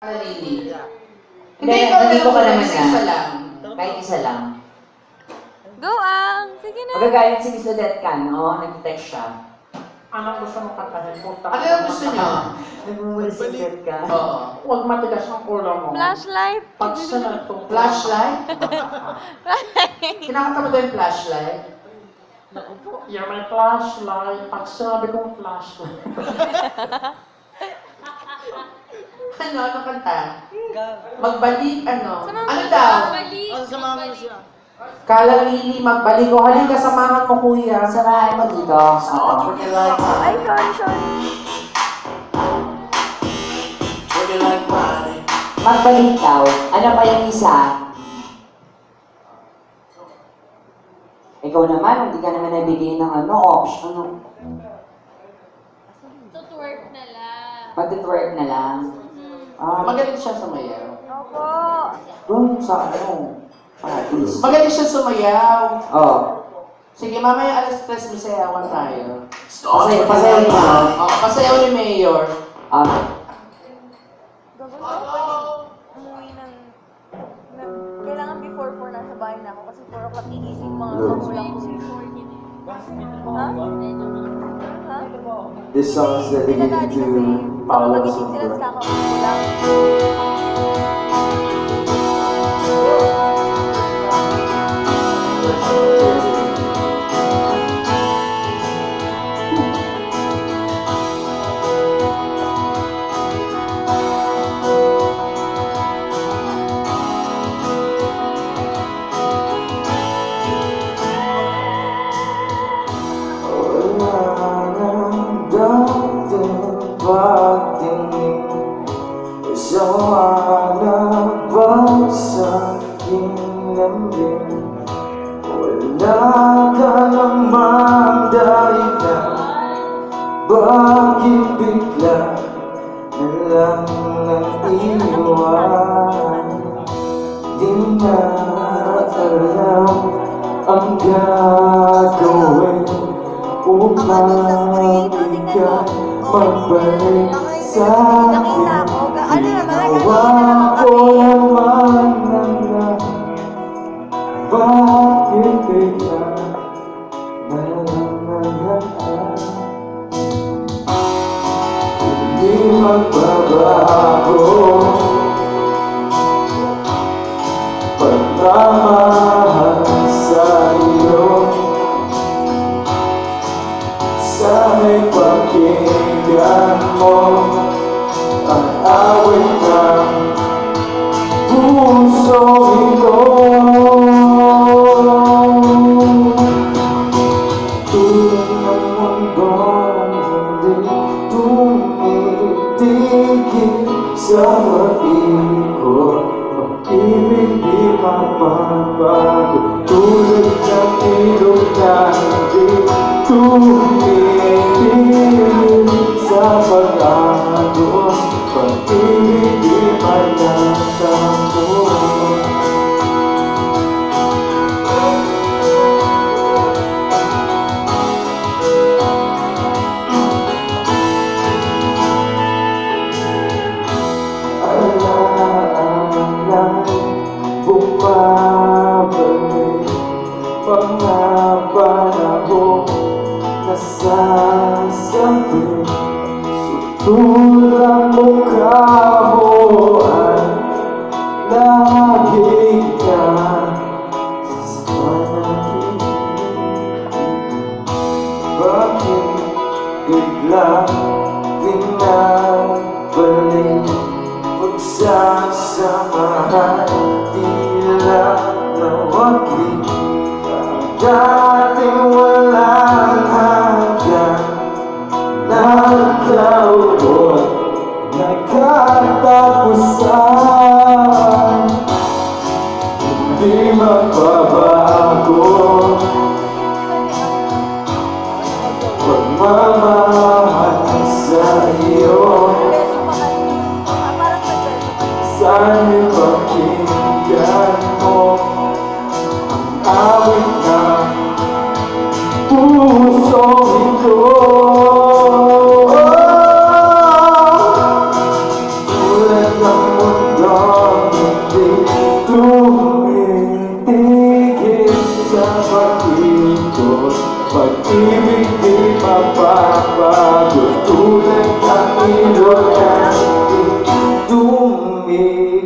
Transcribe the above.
Nalili. Hindi, nandito ka naman na. Kahit isa lang. Go, Ang! Sige na. Magagalit si Miss Odette ka, no? Nag-text siya. Anong gusto mong kantahin? Ano yung gusto niyo? Nagmumulisigat ka. Oo. Huwag matigas ang ulo mo. Flashlight. Pag sa natong Flashlight? Kinakanta mo daw yung flashlight? You're my flashlight. Pag sinabi kong flashlight. Ano? Anong kanta? Magbalik, ano? Sumama Ano siya, daw? balik. Kala Lili, magbalik ko. Halika, samahan mo kuya. Samahan mo dito. Oo. Would you like Ay, mine? sorry. Would you like mine? Magbalik daw. Ano pa yung isa? Ikaw naman, hindi ka naman nabigay ng option. Tutwork na lang. Mag-twerk na lang. Magaling siya sumayaw. Opo. Doon sa parties. Magaling siya sumayaw. Oo. Sige, mamaya alas 3 may sayawan tayo. Pasayaw niya. Oo, pasayaw ni Mayor. Umuwi ng... Kailangan before 4 nasa bahay na ako kasi 4 o'clock gigising mga magulang ko. Ha? Ha? This song is Sila dedicated daddy to kasi Paolo magising sila Sobra. sa kakaulang. Wala nang dating pagtingin, isang hanap ba sa aking lambing? Wala ka namang dahilan, bakit bigla na lang nang iwan? Di na alam ang gagawin upang ika'y magbalik sa akin. Ginawa ko naman lang, bakit bigla na lang naghahan? Hindi magbabago pagmamahal sa iyo. Sana'y pakinggan mo ang awit ng puso ito. Tulad ng mundong hindi tumitigil sa pag-ikot, pag-ibig di mapagbago. Tulad ng ilog na hindi tumitigil sa pag-agos, pag-ibig di magtatampo. Alaala'y bumabalik, mga panahon nasasabi. Sutulang mukha mo ay lagi ka sa panaginip. Bakit bigla binabalik pagsasamahan, tila nawagi dating walang hanggan, nagkaroon, nagkatapusan. Hindi magbabago pagmamahal sa iyo. Sana'y pakinggan mo ang awit ng puso ito. Tulad ng nagbabago tulad ng ilog at hindi tumitigil.